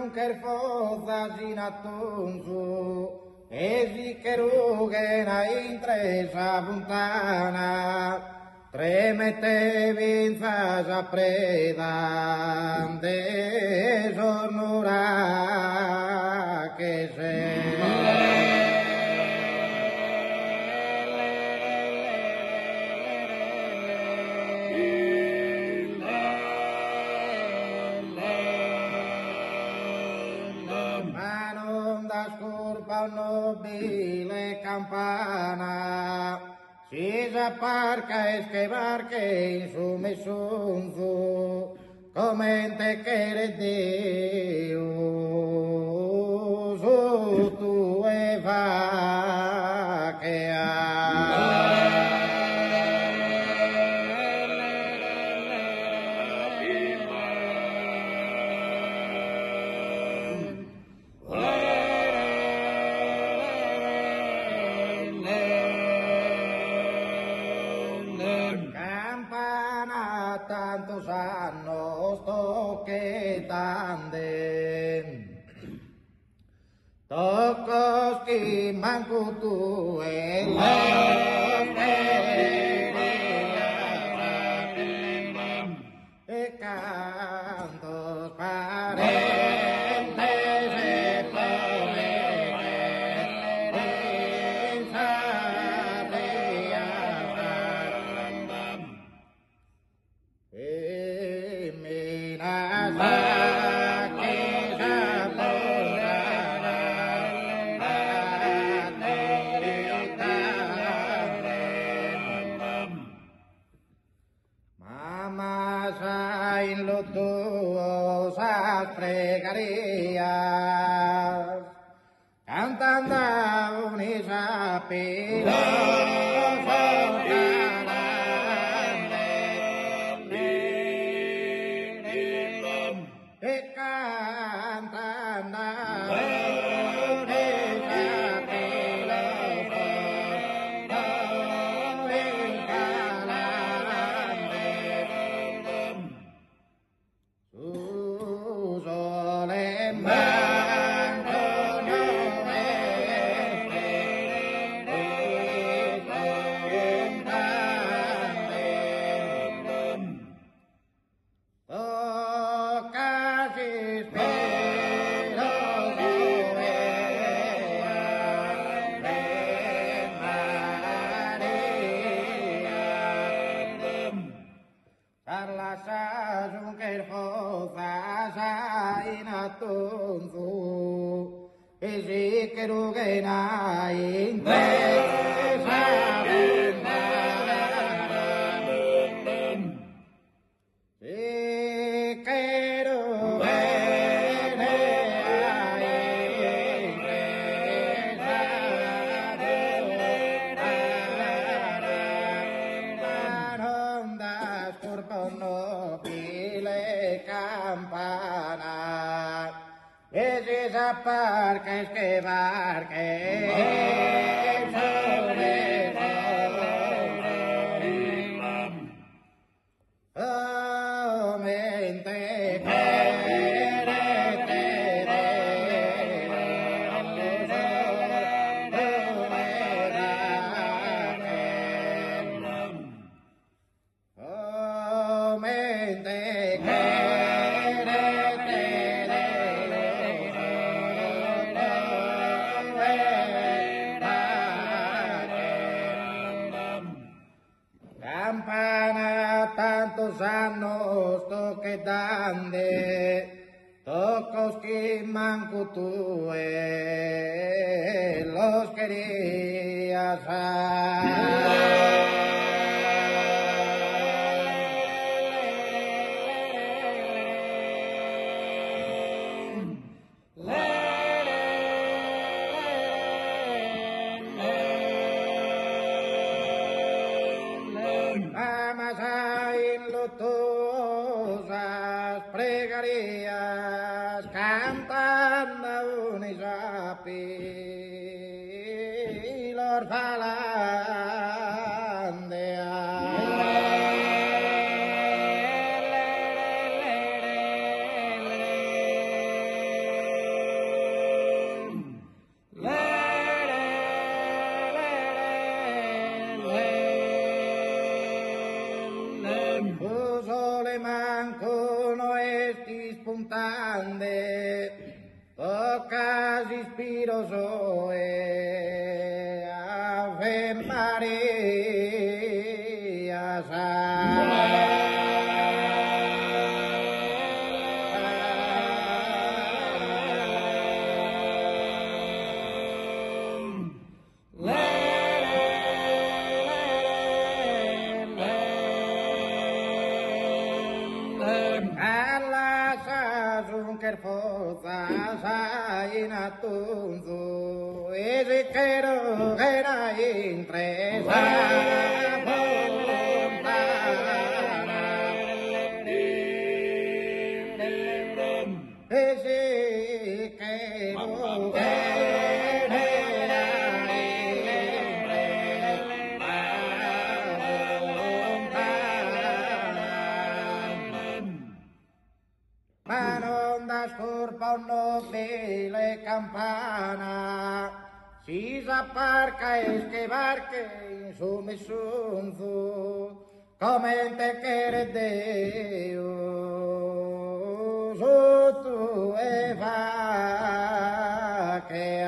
junker foza ginatunzu, esi kerugena intresa puntana, tremete vinza ja preda de sonura que se. Nobile campana, si parca es que barque in su mesunzu, comente che re Dio, su tu e va che tantos años toque tandem, tocos que mancutu el cantos pregarías, cantando unisa pila. Parque es que barque tantos años toque dande, tocos que mancutue los querías. Pregarías cantando un isapi los falandeas. manco no esti spuntande, tocca ispiro soe, Ave Maria, Tunzu ezekero era impresa volontana ezekero era Manondas corpono le campana, si s'apparca e barche in su messunzu, come te che Deo, su tu e va che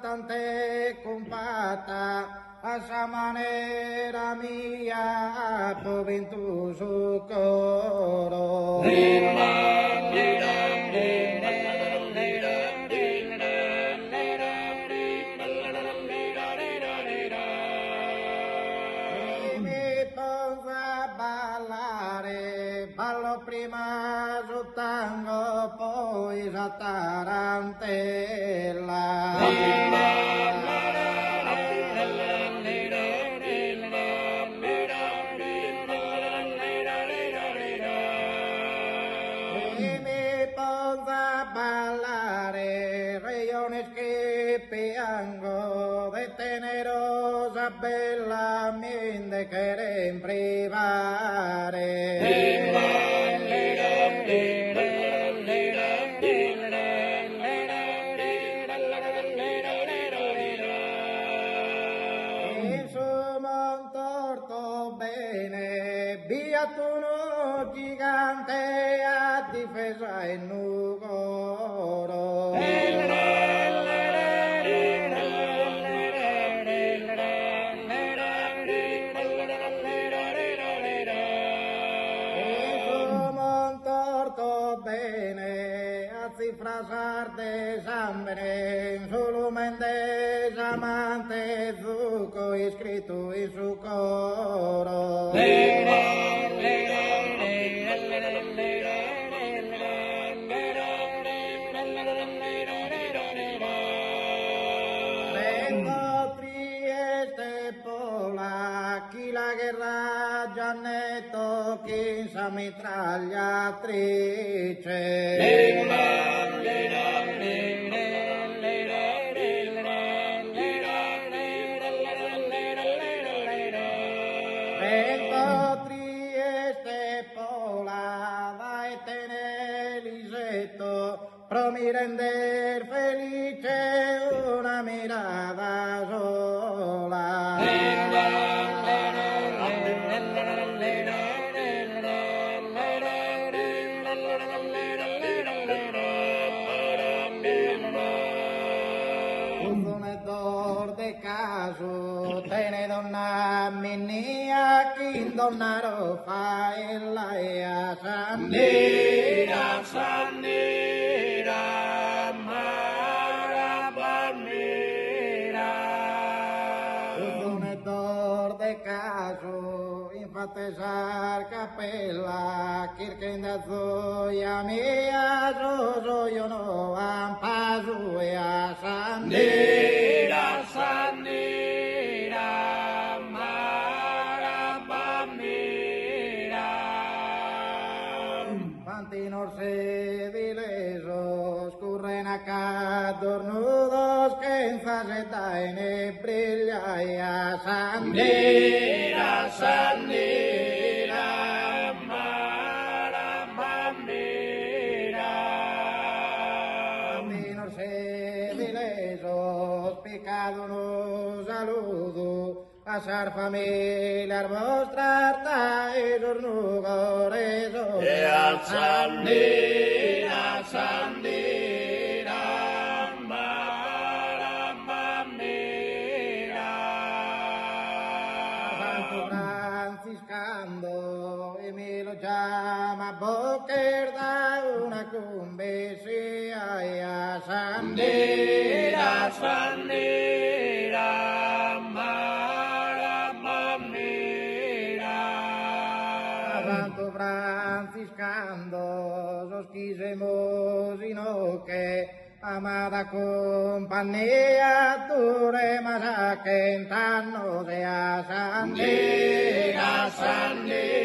tante compata a sa manera mia gioventù su coro mi posa ballare ballo prima su tango poi sa tarantella de tenerosa bella mente queren privare in su montorto bene via tu no gigante a difesa in nugoro frasar de sangre, solo Méndez amante zuco escrito en su coro. Vengo trieste pola, chi la guerra già netto, chi sa mitragliatrice. Mi render felice una mirada sola. Un donador de caso tiene donna minnia chi donnaro fa e la e a Sandira, Sandira. de caso, infatesar capella, kirkendazo yamia, yo no ampazo ya Sandira, sandira, marabamira. Fantinor se dilesos, curren acá dornudos, que en faceta en brilla ya Sandira, sandira, marabamira. Fantinor se dilesos, picado no saludo, pasar familiar mostrar y dornugores. Sandira, sandira, marabamira. Santo Franciscando y me lo llama Boker da una cumbesía ya Sandira, sandira, marabamira. Santo Franciscando os quisemos y no que amada compañía dure más a que en tan no sea Sandira, sandira.